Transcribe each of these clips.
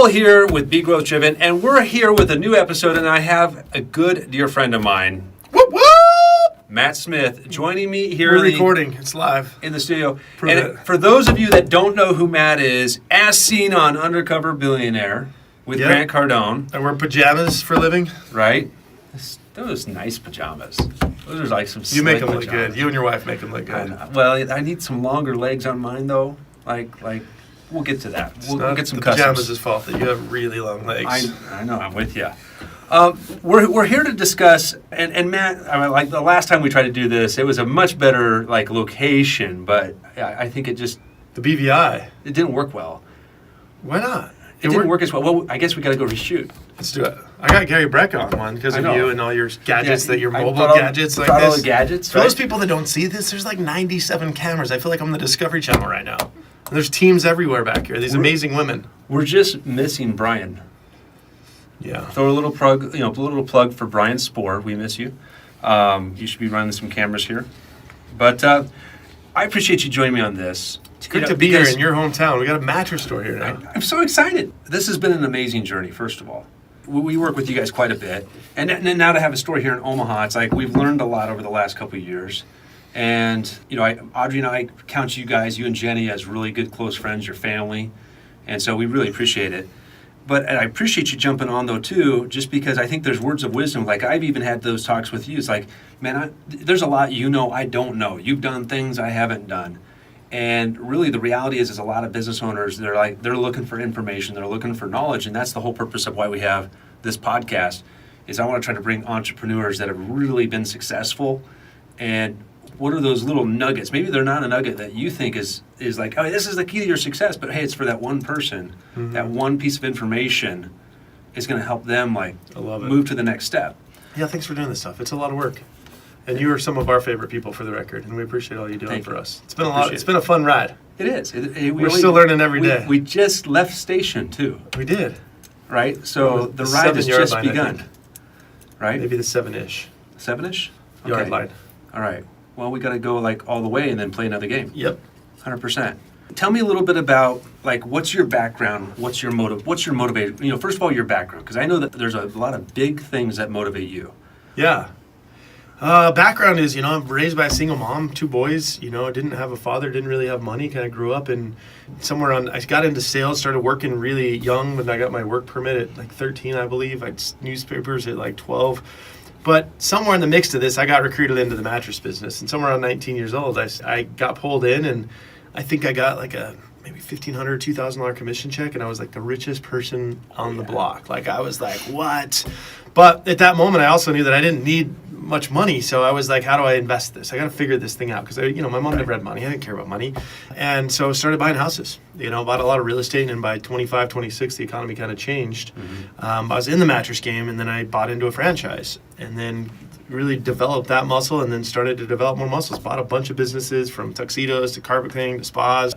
Joel here with Be Growth Driven, and we're here with a new episode, and I have a good dear friend of mine, Whoop, whoop! Matt Smith, joining me here. We're recording. It's live. In the studio. Prove And it. for those of you that don't know who Matt is, as seen on Undercover Billionaire with Yep. Grant Cardone, I wear pajamas for a living. right? Those nice pajamas. Those are like some You slick make them look pajamas. good. You and your wife make them look good. Well, I need some longer legs on mine, though. Like we'll get to that. We'll get some the customs. pajamas' fault that you have really long legs. I know, I'm with you. We're here to discuss, and Matt, like the last time we tried to do this, it was a much better like location, but I think it The BVI. didn't work well. Why not? It didn't work as well. Well, I guess we got to go reshoot. Let's do it. I got Gary Breck on one because I of know. you and all your gadgets, Yeah, that your I mobile brought all- gadgets like brought all this. the gadgets, For right? those people that don't see this, there's like 97 cameras. I feel like I'm on the Discovery Channel right now. And there's teams everywhere back here. These amazing women. We're just missing Brian. Yeah. Throw a little plug for Brian Spohr. We miss you. You should be running some cameras here. But I appreciate you joining me on this. It's good to be here in your hometown. We got a mattress store here now. I'm so excited. This has been an amazing journey, first of all. We work with you guys quite a bit. And now to have a store here in Omaha, it's like we've learned a lot over the last couple of years. And, Audrey and I count you guys, you and Jenny, as really good, close friends, your family. And so we really appreciate it. But I appreciate you jumping on, though, too, just because I think there's words of wisdom. Like, I've even had those talks with you. It's like, man, there's a lot I don't know. You've done things I haven't done. And really, the reality is a lot of business owners, they're looking for information, they're looking for knowledge, and that's the whole purpose of why we have this podcast, is I want to try to bring entrepreneurs that have really been successful. And what are those little nuggets? Maybe they're not a nugget that you think is like, oh, this is the key to your success, but hey, it's for that one person. Mm-hmm. That one piece of information is going to help them I love it. move to the next step. Yeah, thanks for doing this stuff. It's a lot of work. And you are some of our favorite people, for the record, and we appreciate all you doing Thank for you. us. It's been a Appreciate lot. It's it. been a fun ride. It is. We're still learning every day. We just left station too, We did. right? So The the ride has 7-yard just line, I begun, think. right? Maybe the 7-ish 7-ish? yard line. All right. Well, we got to go like all the way and then play another game. Yep. 100%. Tell me a little bit about like what's your background, what's your motivation? First of all, your background, because I know that there's a lot of big things that motivate you. Yeah. Background is, I'm raised by a single mom, 2 boys, didn't have a father, didn't really have money, kind of grew up in I got into sales, started working really young when I got my work permit at like 13, I believe. I had newspapers at like 12. But somewhere in the mix to this, I got recruited into the mattress business. And somewhere around 19 years old, I got pulled in, and I think I got like a maybe $1,500, $2,000 commission check, and I was like the richest person on the block. Like, I was like, what? But at that moment, I also knew that I didn't need much money, so I was like, how do I invest this? I got to figure this thing out, because my mom never had money. I didn't care about money. And so I started buying houses, bought a lot of real estate, and by 25, 26, the economy kind of changed. Mm-hmm. I was in the mattress game, and then I bought into a franchise, and then really developed that muscle, and then started to develop more muscles. Bought a bunch of businesses, from tuxedos to carpet cleaning to spas,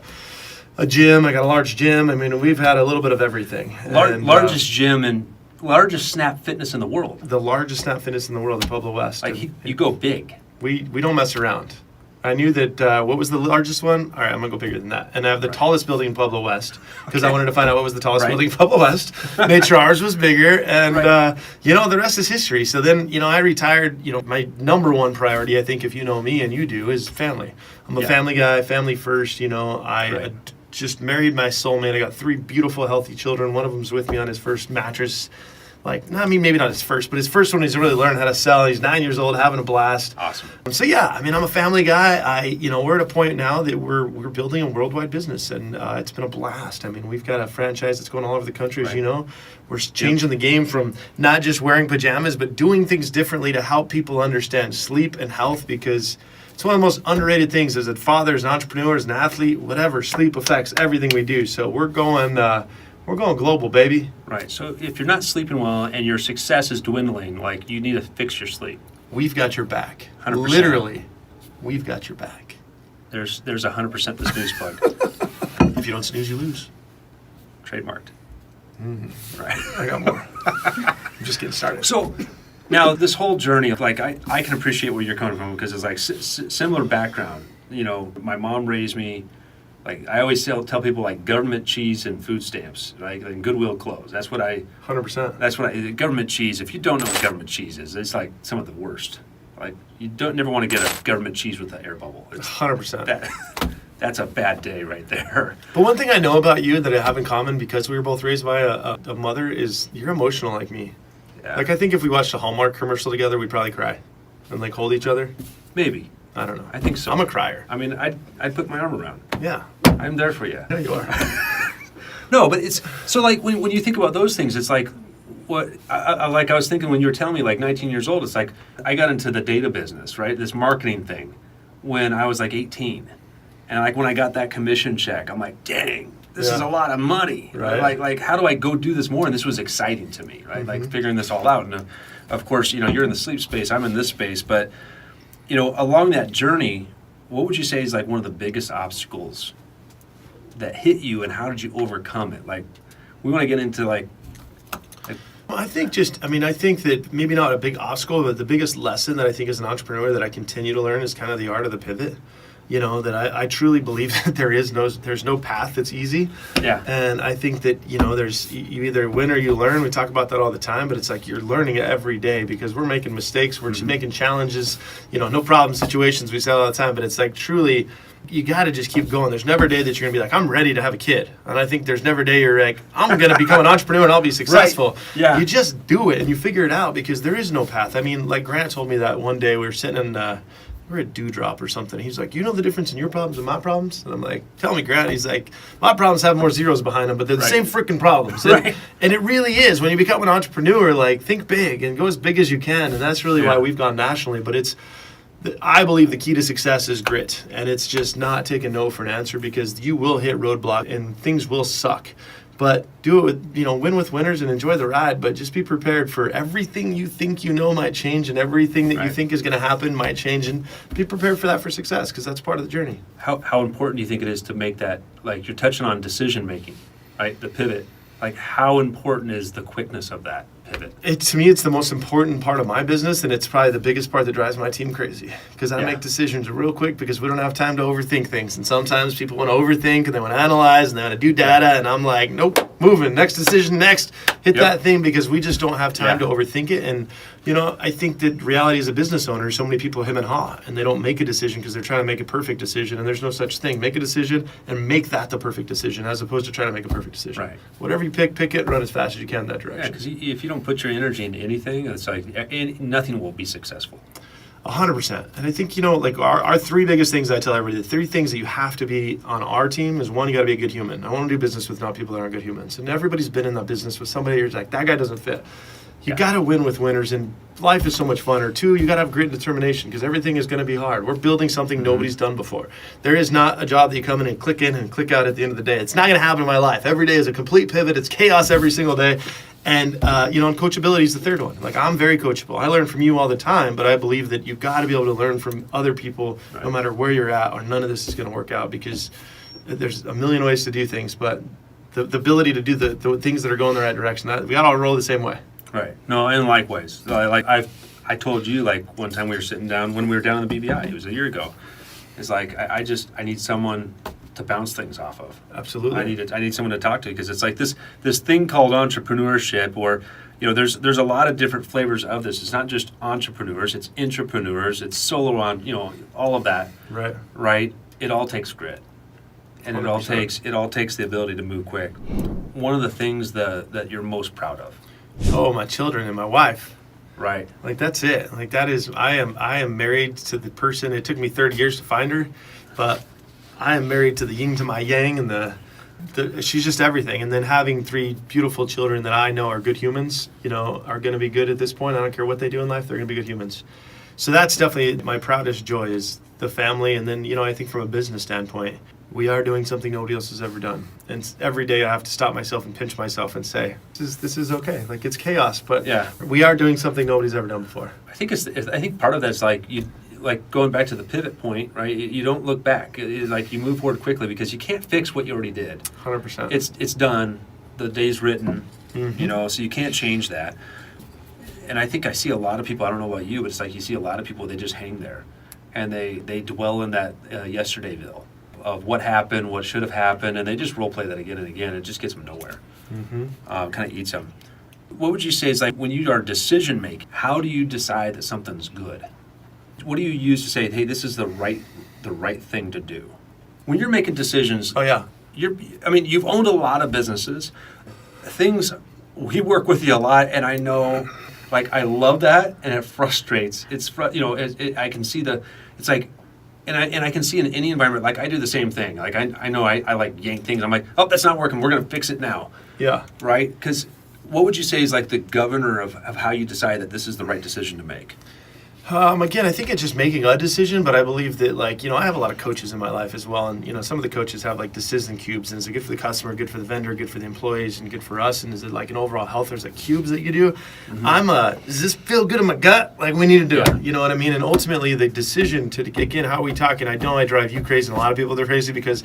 a gym. I got a large gym. I mean, we've had a little bit of everything. Largest gym and largest Snap Fitness in the world. The largest Snap Fitness in the world in Pueblo West. Like you go big. We don't mess around. I knew that, what was the largest one? All right, I'm going to go bigger than that. And I have the tallest building in Pueblo West, because I wanted to find out what was the tallest building in Pueblo West. Made sure ours was bigger, and, the rest is history. So then, I retired. My number one priority, I think, if you know me and you do, is family. I'm a family guy, family first. I just married my soulmate. I got 3 beautiful, healthy children. One of them's with me on his first mattress. Maybe not his first, but his first one he's really learned how to sell. He's 9 years old, having a blast. Awesome. So I'm a family guy. We're at a point now that we're building a worldwide business, and it's been a blast. I mean, we've got a franchise that's going all over the country, as you know. We're changing the game from not just wearing pajamas, but doing things differently to help people understand sleep and health, because it's one of the most underrated things as a father, as an entrepreneur, as an athlete, whatever. Sleep affects everything we do. So we're going global, baby. Right. So if you're not sleeping well and your success is dwindling, like, you need to fix your sleep. We've got your back. 100%. Literally, we've got your back. There's 100% the snooze plug. If you don't snooze, you lose. Trademarked. Right. I got more. I'm just getting started. So now this whole journey of I can appreciate where you're coming from, because it's like similar background. My mom raised me Like I always tell people like government cheese and food stamps, right? And Goodwill clothes. That's what I. 100%. That's what government cheese. If you don't know what government cheese is, it's like some of the worst. Like you never want to get a government cheese with an air bubble. It's 100%. That's a bad day right there. But one thing I know about you that I have in common, because we were both raised by a mother, is you're emotional like me. Yeah. Like I think if we watched a Hallmark commercial together, we'd probably cry and like hold each other. Maybe. I don't know. I think so. I'm a crier. I mean, I'd put my arm around. Yeah. I'm there for you. Yeah, you are. No, but it's so like when you think about those things, it's like what I was thinking when you were telling me like 19 years old. It's like I got into the data business, right? This marketing thing when I was like 18, and like when I got that commission check, I'm like, dang, this is a lot of money. Right. Like how do I go do this more? And this was exciting to me, right? Like figuring this all out. And of course, you're in the sleep space, I'm in this space, but along that journey, what would you say is like one of the biggest obstacles that hit you, and how did you overcome it? Like, we want to get into like Well, I think that maybe not a big obstacle, but the biggest lesson that I think as an entrepreneur that I continue to learn is kind of the art of the pivot. That I truly believe that there's no path that's easy. Yeah. And I think that, there's you either win or you learn. We talk about that all the time, but it's like you're learning every day because we're making mistakes, we're making challenges, no problem situations, we say all the time, but it's like truly you got to just keep going. There's never a day that you're going to be like, I'm ready to have a kid. And I think there's never a day you're like, I'm going to become an entrepreneur and I'll be successful. Right. Yeah. You just do it and you figure it out because there is no path. I mean, like Grant told me that one day we were sitting in, we're at Dewdrop or something. He's like, you know the difference in your problems and my problems? And I'm like, tell me, Grant. He's like, my problems have more zeros behind them, but they're the same freaking problems. Right. And it really is. When you become an entrepreneur, like, think big and go as big as you can. And that's really why we've gone nationally. But I believe the key to success is grit. And it's just not taking no for an answer because you will hit roadblock and things will suck. But do it with, win with winners and enjoy the ride. But just be prepared for everything you think might change and everything that you think is going to happen might change. And be prepared for that for success because that's part of the journey. How important do you think it is to make that, like you're touching on decision making, right? The pivot. Like how important is the quickness of that pivot? To me, it's the most important part of my business, and it's probably the biggest part that drives my team crazy. Because I make decisions real quick because we don't have time to overthink things. And sometimes people want to overthink and they want to analyze and they want to do data, and I'm like, nope, moving, next decision, next, hit that thing because we just don't have time to overthink it. And I think that reality as a business owner, so many people hem and haw, and they don't make a decision because they're trying to make a perfect decision, and there's no such thing. Make a decision and make that the perfect decision as opposed to trying to make a perfect decision. Right. Whatever you pick it, run as fast as you can in that direction. Yeah, because if you don't put your energy into anything, it's like nothing will be successful. 100%. And I think, like our three biggest things I tell everybody, the three things that you have to be on our team is one, you got to be a good human. I want to do business with not people that aren't good humans. And everybody's been in that business with somebody who's like, that guy doesn't fit. You got to win with winners, and life is so much fun. Or two, you got to have grit and determination because everything is going to be hard. We're building something nobody's done before. There is not a job that you come in and click out at the end of the day. It's not going to happen in my life. Every day is a complete pivot. It's chaos every single day. And, and coachability is the third one. Like, I'm very coachable. I learn from you all the time, but I believe that you've got to be able to learn from other people no matter where you're at, or none of this is going to work out because there's a million ways to do things, but the ability to do the things that are going the right direction, we got to all roll the same way. Right. No, and likewise. I told you, like, one time we were sitting down, when we were down in the BBI, it was a year ago. It's like, I need someone to bounce things off of. Absolutely. I need someone to talk to because it's like this thing called entrepreneurship, or there's a lot of different flavors of this. It's not just entrepreneurs, it's intrapreneurs, it's solo all of that. Right. Right? It all takes grit. And 100%. it all takes the ability to move quick. One of the things that you're most proud of. Oh, my children and my wife. Right. Like, that's it. Like, that is, I am married to the person. It took me 30 years to find her, but I am married to the yin to my yang, and she's just everything. And then having three beautiful children that I know are good humans, are going to be good at this point. I don't care what they do in life, they're going to be good humans. So that's definitely my proudest joy is the family. And then, I think from a business standpoint, we are doing something nobody else has ever done. And every day I have to stop myself and pinch myself and say, this is okay. Like, it's chaos, but we are doing something nobody's ever done before. I think part of that's like going back to the pivot point, right? You don't look back. It's like you move forward quickly because you can't fix what you already did. 100%. It's done. The day's written, so you can't change that. And I think I see a lot of people, I don't know about you, but it's like you see a lot of people, they just hang there. And they dwell in that yesterdayville. of what happened, what should have happened, and they just role play that again and again. It just gets them nowhere. Kind of eats them. What would you say is like when you are decision making, how do you decide that something's good? What do you use to say, hey, this is the right thing to do? When you're making decisions, you've owned a lot of businesses. We work with you a lot, and I know, like, I love that, and it frustrates. I can see it's like, and I can see in any environment, like, I do the same thing. Like, I know I like yank things. I'm like, oh, that's not working. We're going to fix it now. Yeah. Right? Because what would you say is like the governor of how you decide that this is the right decision to make? Again, I think it's just making a decision, but I believe that, like, I have a lot of coaches in my life as well, and, some of the coaches have, like, decision cubes, and is it good for the customer, good for the vendor, good for the employees, and good for us, and is it, like, an overall health? There's, like, cubes that you do. Does this feel good in my gut? Like, we need to do it. You know what I mean? And ultimately, the decision to, again, how are we talking? I know I drive you crazy, and a lot of people, they're crazy because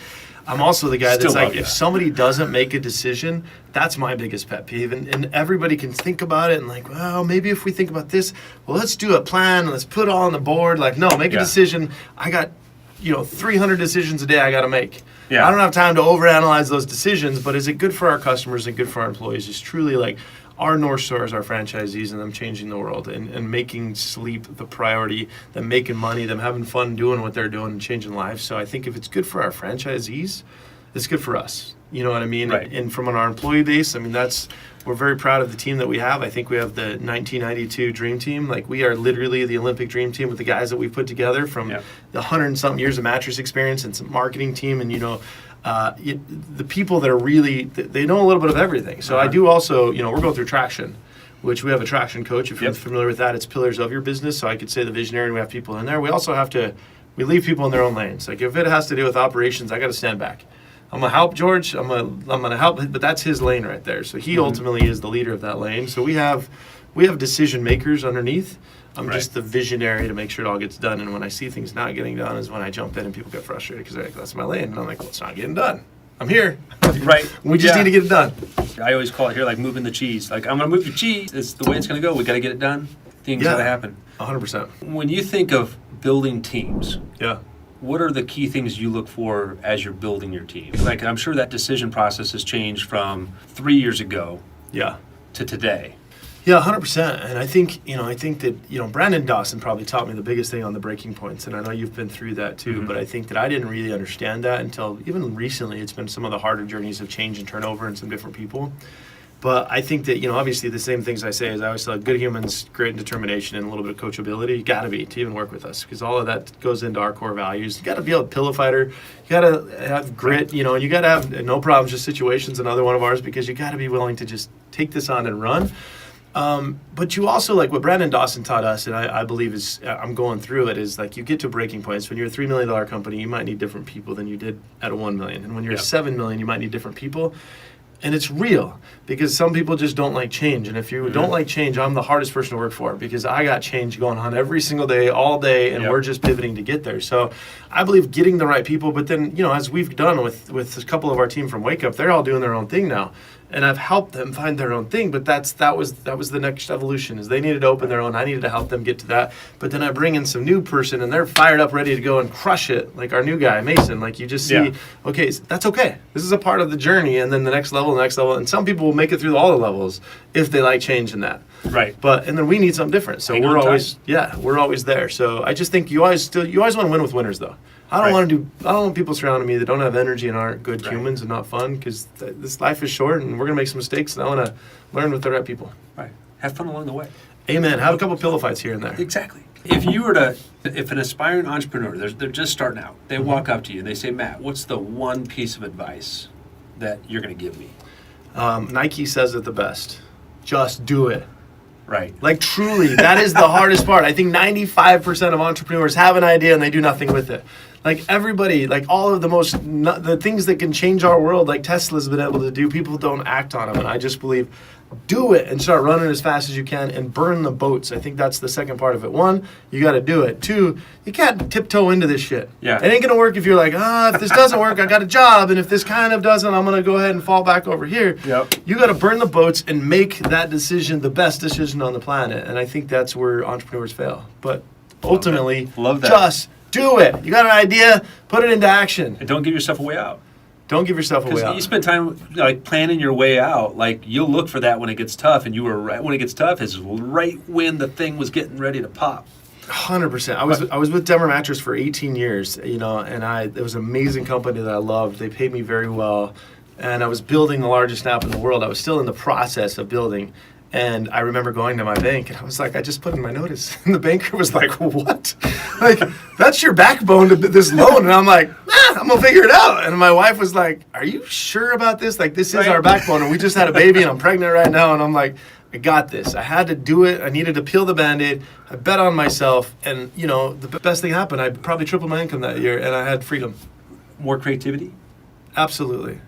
I'm also the guy that's like, if somebody doesn't make a decision, that's my biggest pet peeve. And everybody can think about it and like, well, maybe if we think about this, well, let's do a plan. Let's put it all on the board. Like, no, make a decision. I got, 300 decisions a day I got to make. Yeah. I don't have time to overanalyze those decisions, but is it good for our customers and good for our employees? It's truly like our North Star is our franchisees and them changing the world and making sleep the priority, them making money, them having fun doing what they're doing and changing lives. So I think if it's good for our franchisees, it's good for us. You know what I mean? Right. And from our employee base, I mean, we're very proud of the team that we have. I think we have the 1992 Dream Team. Like, we are literally the Olympic Dream Team with the guys that we put together from the 100-something years of mattress experience and some marketing team. And, the people that are really, they know a little bit of everything. So I do also, we're going through Traction, which we have a Traction coach. If you're familiar with that, it's pillars of your business. So I could say the visionary, and we have people in there. We also we leave people in their own lanes. Like, if it has to do with operations, I got to stand back. I'm going to help George. I'm going to help, but that's his lane right there. So he ultimately is the leader of that lane. So we have decision makers underneath. I'm just the visionary to make sure it all gets done. And when I see things not getting done is when I jump in and people get frustrated because they're like, that's my lane. And I'm like, well, it's not getting done. I'm here. Right. We just need to get it done. I always call it here like moving the cheese. Like, I'm going to move your cheese. It's the way it's going to go. We got to get it done. Things got to happen. 100%. When you think of building teams, yeah, what are the key things you look for as you're building your team? Like, I'm sure that decision process has changed from 3 years ago to today. Yeah, 100%. And I think that, Brandon Dawson probably taught me the biggest thing on the breaking points. And I know you've been through that too, but I think that I didn't really understand that until even recently. It's been some of the harder journeys of change and turnover and some different people. But I think that, obviously the same things I say is I always say good humans, great determination, and a little bit of coachability. You got to be to even work with us because all of that goes into our core values. You got to be a pillow fighter. You got to have grit, and you got to have no problems, just situations, another one of ours, because you got to be willing to just take this on and run. But you also, like what Brandon Dawson taught us, and I believe is, I'm going through it, is like you get to breaking points. When you're a $3 million company, you might need different people than you did at a $1 million. And when you're a $7 million, you might need different people. And it's real because some people just don't like change. And if you don't like change, I'm the hardest person to work for because I got change going on every single day, all day, and we're just pivoting to get there. So I believe getting the right people, but then, as we've done with a couple of our team from Wake Up, they're all doing their own thing now. And I've helped them find their own thing, but that was the next evolution is they needed to open their own. I needed to help them get to that. But then I bring in some new person and they're fired up, ready to go and crush it. Like our new guy, Mason, like you just see, okay, that's okay. This is a part of the journey. And then the next level. And some people will make it through all the levels if they like change in that. Right. And then we need something different. So we're always there. So I just think you always want to win with winners though. I don't want people surrounding me that don't have energy and aren't good humans and not fun because this life is short and we're going to make some mistakes and I want to learn with the right people. Right. Have fun along the way. Amen. Have a couple pillow fights here and there. Exactly. If an aspiring entrepreneur, they're just starting out, they walk up to you and they say, Matt, what's the one piece of advice that you're going to give me? Nike says it the best. Just do it. Right. Like truly, that is the hardest part. I think 95% of entrepreneurs have an idea and they do nothing with it. Like everybody, like all of the things that can change our world, like Tesla's been able to do, people don't act on them. And I just believe, do it and start running as fast as you can and burn the boats. I think that's the second part of it. One, you got to do it. Two, you can't tiptoe into this shit. Yeah. It ain't going to work if you're like, if this doesn't work, I got a job. And if this kind of doesn't, I'm going to go ahead and fall back over here. Yep. You got to burn the boats and make that decision the best decision on the planet. And I think that's where entrepreneurs fail. But ultimately, Love that. Just Do it. You got an idea, put it into action. And don't give yourself a way out. Don't give yourself a way Because out. you spend time like planning your way out. Like you'll look for that when it gets tough, and you were right when it gets tough is right when the thing was getting ready to pop. 100%. I was with Denver Mattress for 18 years, you know, and it was an amazing company that I loved. They paid me very well, and I was building the largest app in the world. I was still in the process of building, and I remember going to my bank, and I was like, I just put in my notice, and the banker was like, what? Like, that's your backbone to this loan, and I'm like, I'm gonna figure it out. And my wife was like, are you sure about this? Like, this is our backbone, and we just had a baby, and I'm pregnant right now, and I'm like, I got this. I had to do it. I needed to peel the Band-Aid. I bet on myself. And, you know, the best thing happened. I probably tripled my income that year, and I had freedom. More creativity? Absolutely.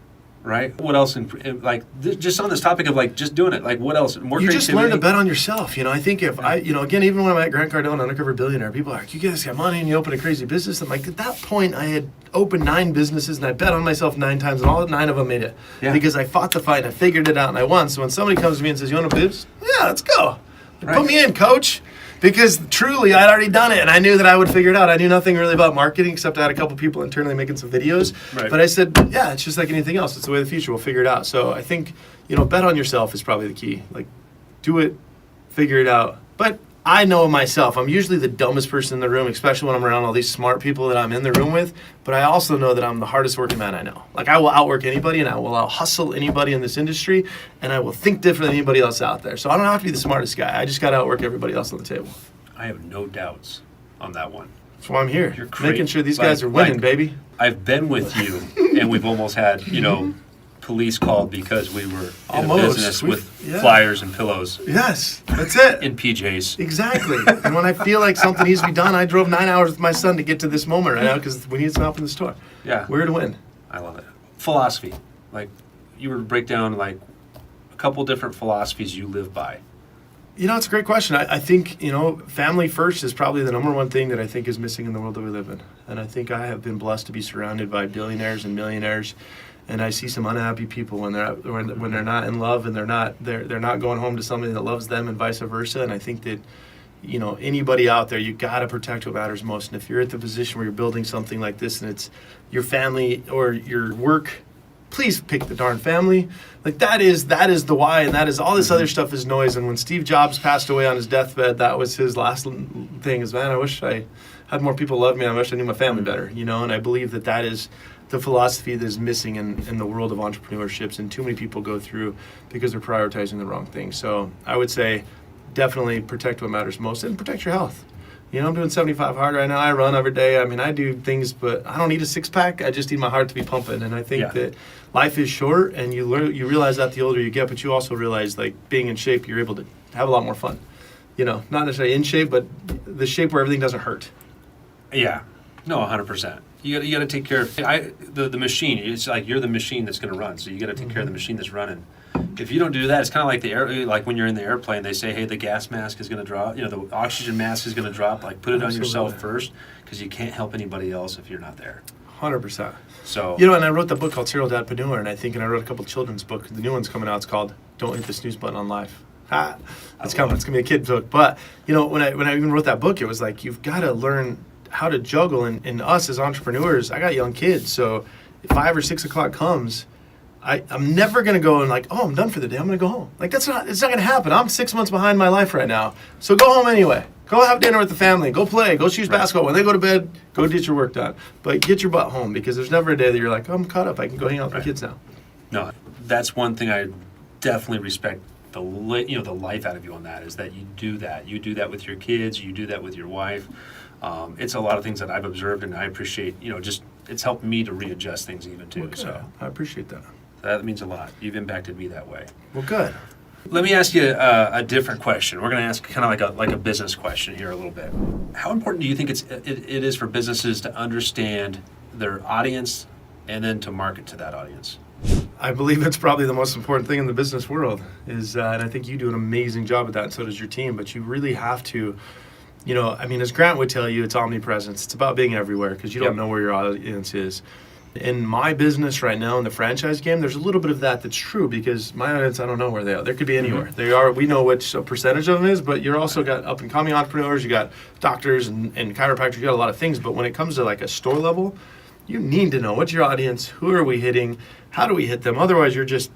Right? What else? Just on this topic of, like, just doing it. Like, what else? More you creativity? just learn to bet on yourself. You know, I think if again, even when I'm at Grant Cardone, Undercover Billionaire, people are like, you guys got money and you open a crazy business. I'm like, at that point, I had opened 9 businesses and I bet on myself 9 times and all 9 of them made it. Yeah. Because I fought the fight and I figured it out and I won. So when somebody comes to me and says, you want a biz? Yeah, let's go. Right. Put me in, coach. Because truly, I'd already done it, and I knew that I would figure it out. I knew nothing really about marketing, except I had a couple people internally making some videos. Right. But I said, yeah, it's just like anything else. It's the way of the future. We'll figure it out. So I think, bet on yourself is probably the key. Like, do it, figure it out. But I know myself. I'm usually the dumbest person in the room, especially when I'm around all these smart people that I'm in the room with. But I also know that I'm the hardest working man I know. Like, I will outwork anybody, and I will out-hustle anybody in this industry, and I will think different than anybody else out there. So I don't have to be the smartest guy. I just got to outwork everybody else on the table. I have no doubts on that one. That's why I'm here. You're making sure these guys are winning, baby. I've been with you, and we've almost had, police called because we were in a business with flyers and pillows. Yes, that's it. In PJs. Exactly. And when I feel like something needs to be done, I drove 9 hours with my son to get to this moment right now because we need some help in the store. Yeah. We're here to win. I love it. Philosophy. Like, you were to break down, like, a couple different philosophies you live by. It's a great question. I think, family first is probably the number one thing that I think is missing in the world that we live in. And I think I have been blessed to be surrounded by billionaires and millionaires. And I see some unhappy people when they're not in love and they're not going home to somebody that loves them and vice versa. And I think that, anybody out there, you got to protect what matters most. And if you're at the position where you're building something like this and it's your family or your work, please pick the darn family. Like that is the why, and that is all this other stuff is noise. And when Steve Jobs passed away on his deathbed, that was his last thing is, man, I wish I had more people love me. I wish I knew my family better, and I believe that is the philosophy that is missing in the world of entrepreneurships, and too many people go through because they're prioritizing the wrong thing. So I would say definitely protect what matters most and protect your health. I'm doing 75 hard right now. I run every day. I mean, I do things, but I don't need a six-pack. I just need my heart to be pumping. And I think that life is short, and you realize that the older you get, but you also realize, like, being in shape, you're able to have a lot more fun. Not necessarily in shape, but the shape where everything doesn't hurt. Yeah. No, 100%. You got to take care of the machine. It's like you're the machine that's going to run, so you got to take care of the machine that's running. If you don't do that, it's kind of like like when you're in the airplane, they say, hey, the gas mask is going to drop, the oxygen mask is going to drop. Like, put it on yourself first, because you can't help anybody else if you're not there. 100%. So, and I wrote the book called Serial Dadpreneur, and I wrote a couple children's books. The new one's coming out. It's called Don't Hit the Snooze Button on Life. It's coming. It's going to be a kid's book. But, when I even wrote that book, it was like, you've got to learn how to juggle. And us as entrepreneurs, I got young kids, so if 5 or 6 o'clock comes, I'm never going to go and like, oh, I'm done for the day. I'm going to go home. Like, it's not going to happen. I'm 6 months behind my life right now. So go home anyway. Go have dinner with the family. Go play. Go shoot basketball. When they go to bed, go get your work done. But get your butt home, because there's never a day that you're like, oh, I'm caught up. I can go hang out with my kids now. No, that's one thing I definitely respect the life out of you on that, is that you do that. You do that with your kids. You do that with your wife. It's a lot of things that I've observed, and I appreciate, just it's helped me to readjust things even too. Okay. So I appreciate that. That means a lot. You've impacted me that way. Well, good. Let me ask you a different question. We're going to ask kind of like a business question here a little bit. How important do you think it is for businesses to understand their audience and then to market to that audience? I believe it's probably the most important thing in the business world. And I think you do an amazing job at that, and so does your team. But you really have to, as Grant would tell you, it's omnipresence. It's about being everywhere, because you don't know where your audience is. In my business right now in the franchise game, there's a little bit of that's true because my audience, I don't know where they are. They could be anywhere. They are. We know which percentage of them is, but you're also got up and coming entrepreneurs. You got doctors and chiropractors. You got a lot of things. But when it comes to like a store level, you need to know what's your audience, who are we hitting, how do we hit them. Otherwise, you're just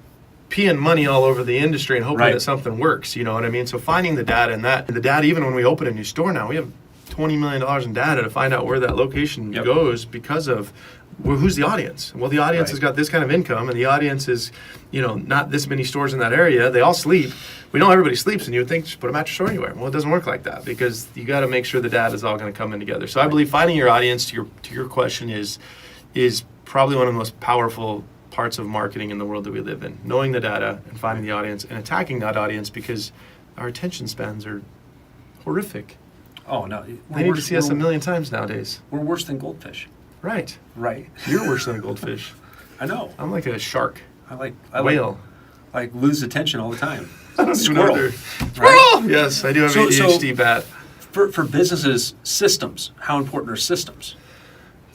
peeing money all over the industry and hoping that something works. You know what I mean? So finding the data the data, even when we open a new store now, we have $20 million in data to find out where that location goes because of who's the audience. Well, the audience has got this kind of income, and the audience is, not this many stores in that area. They all sleep. We know everybody sleeps, and you would think just put a mattress store anywhere. Well, it doesn't work like that because you got to make sure the data is all going to come in together. So I believe finding your audience to your question is probably one of the most powerful parts of marketing in the world that we live in. Knowing the data and finding the audience and attacking that audience because our attention spans are horrific. Oh no, they need to see us a million times nowadays. We're worse than goldfish. Right. You're worse than a goldfish. I know. I'm like a shark. I whale. Like lose attention all the time. I don't Squirrel. Squirrel. Yes, I do have ADHD bat. For businesses, systems. How important are systems?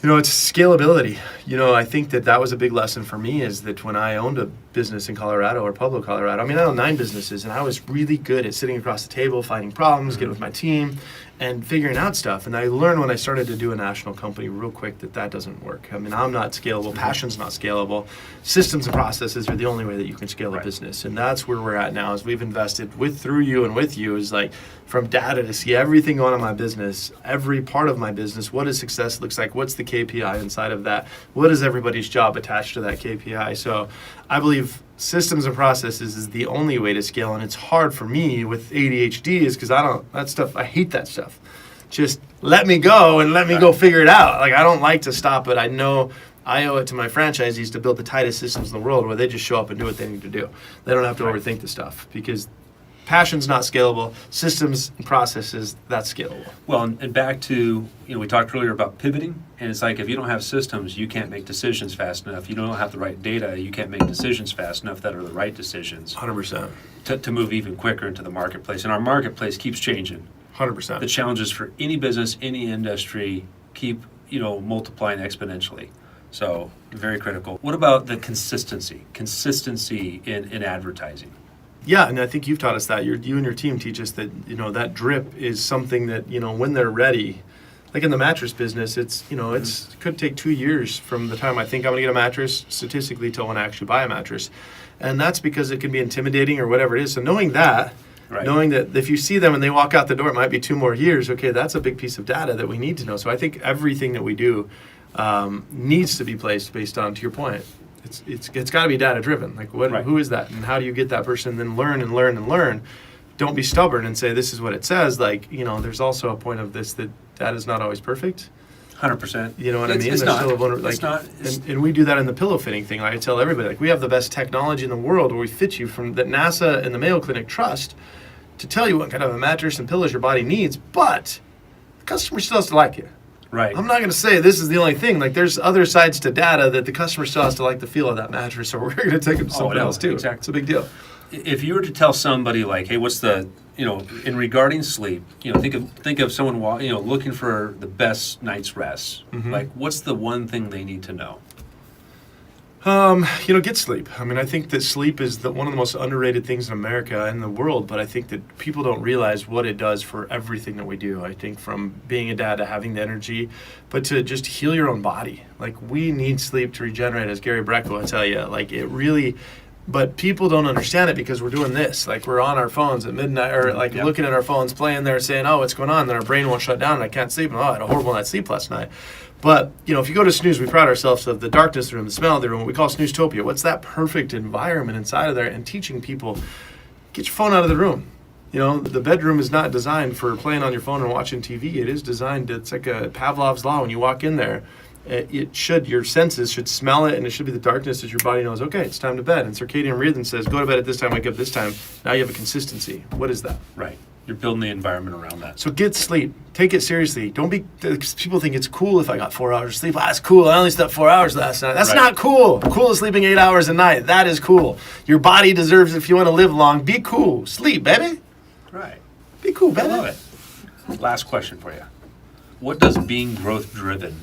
It's scalability. I think that was a big lesson for me is that when I owned a business in Colorado or Pueblo, Colorado, I owned 9 businesses and I was really good at sitting across the table, finding problems, getting with my team and figuring out stuff. And I learned when I started to do a national company real quick that doesn't work. I'm not scalable. Passion's not scalable. Systems and processes are the only way that you can scale a business. And that's where we're at now is we've invested through you and with you is like from data to see everything going on in my business, every part of my business, what does success looks like, what's the KPI inside of that, what is everybody's job attached to that KPI. So I believe systems and processes is the only way to scale, and it's hard for me with ADHD is because I hate that stuff. Just let me go and let me go figure it out. Like I don't like to stop it. I know I owe it to my franchisees to build the tightest systems in the world where they just show up and do what they need to do. They don't have to overthink the stuff because passion's not scalable. Systems and processes, that's scalable. Well, and back to, we talked earlier about pivoting, and it's like if you don't have systems, you can't make decisions fast enough. You don't have the right data, you can't make decisions fast enough that are the right decisions. 100%. To move even quicker into the marketplace. And our marketplace keeps changing. 100%. The challenges for any business, any industry keep, multiplying exponentially. So very critical. What about the consistency in advertising? Yeah, and I think you've taught us that. You and your team teach us that, that drip is something that, when they're ready, like in the mattress business, it could take 2 years from the time I think I'm going to get a mattress statistically till when I actually buy a mattress. And that's because it can be intimidating or whatever it is. So knowing that, knowing that if you see them and they walk out the door, it might be 2 more years. Okay, that's a big piece of data that we need to know. So I think everything that we do needs to be placed based on, to your point, it's got to be data driven. Like who is that, and how do you get that person? And then learn and learn and learn. Don't be stubborn and say this is what it says. Like there's also a point of this that data is not always perfect. 100%. You know what I mean? It's There's not. still a vulnerable, It's not. And we do that in the pillow fitting thing. I tell everybody, like we have the best technology in the world where we fit you from that NASA and the Mayo Clinic trust to tell you what kind of a mattress and pillows your body needs, but the customer still has to like it. Right. I'm not going to say this is the only thing. Like there's other sides to data that the customer still has to like the feel of that mattress, or we're going to take them to something else too. Exactly. It's a big deal. If you were to tell somebody like, hey, what's the, in regarding sleep, think of someone, looking for the best night's rest. Mm-hmm. Like, what's the one thing they need to know? Get sleep. I think that sleep is one of the most underrated things in America and the world, but I think that people don't realize what it does for everything that we do. I think from being a dad to having the energy, but to just heal your own body. Like we need sleep to regenerate, as Gary Breckel will tell you. Like it really, but people don't understand it because we're doing this. Like we're on our phones at midnight or looking at our phones, playing there saying, oh, what's going on? And then our brain won't shut down and I can't sleep. And I had a horrible night's sleep last night. But, if you go to Snooze, we pride ourselves of the darkness of the room, the smell of the room, what we call Snooztopia. What's that perfect environment inside of there? And teaching people, get your phone out of the room. The bedroom is not designed for playing on your phone and watching TV. It is designed, it's like a Pavlov's law. When you walk in there, your senses should smell it, and it should be the darkness as your body knows, okay, it's time to bed. And circadian rhythm says, go to bed at this time, wake up this time. Now you have a consistency. What is that? Right. You're building the environment around that. So get sleep. Take it seriously. Don't be. People think it's cool if I got 4 hours of sleep. That's cool. I only slept 4 hours last night. That's not cool. Cool is sleeping 8 hours a night. That is cool. Your body deserves, if you want to live long, be cool. Sleep, baby. Right. Be cool, baby. I love it. Last question for you. What does being growth driven,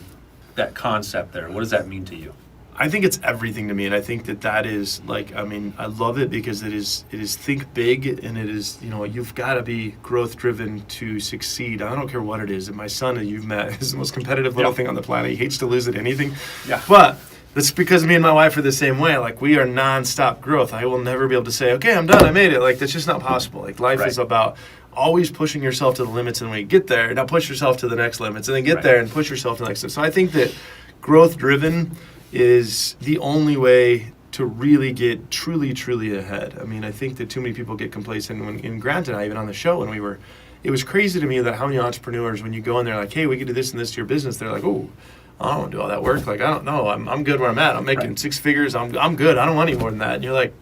that concept there, what does that mean to you? I think it's everything to me, and I think that is like, I mean, I love it because it is think big, and it is, you know, you've got to be growth driven to succeed. I don't care what it is. And my son that you've met is the most competitive little thing on the planet. He hates to lose at anything. Yeah. But that's because me and my wife are the same way. Like, we are nonstop growth. I will never be able to say, okay, I'm done, I made it. Like, that's just not possible. Like, life is about always pushing yourself to the limits, and when you get there, now push yourself to the next limits, and then get there and push yourself to the next. So I think that growth driven is the only way to really get truly ahead. I mean, I think that too many people get complacent. And Grant and I, even on the show, when it was crazy to me that how many entrepreneurs, when you go in there like, hey, we could do this and this to your business, they're like, oh, I don't want to do all that work. Like, I don't know. I'm good where I'm at. I'm making 6 figures. I'm good. I don't want any more than that. And you're like,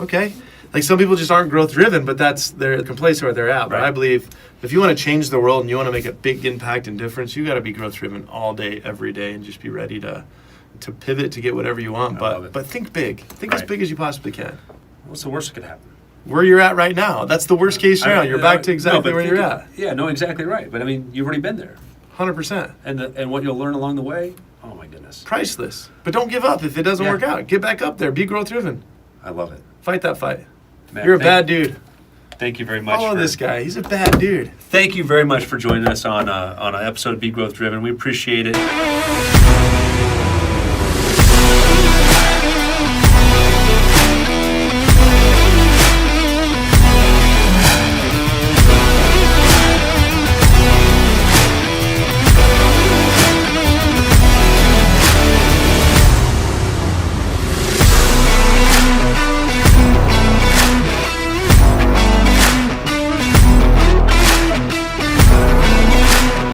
okay. Like, some people just aren't growth driven, but they're complacent where they're at. But I believe if you want to change the world and you want to make a big impact and difference, you got to be growth driven all day, every day, and just be ready to pivot to get whatever you want. But think big. Think as big as you possibly can. What's the worst that could happen? Where you're at right now. That's the worst case scenario. You're back to exactly where you're at. Yeah, no, exactly right. But I mean, you've already been there. 100%. And what you'll learn along the way, oh my goodness. Priceless. But don't give up if it doesn't work out. Get back up there. Be growth driven. I love it. Fight that fight. Man, you're a bad dude. Thank you very much. Follow this guy. He's a bad dude. Thank you very much for joining us on an episode of Be Growth Driven. We appreciate it.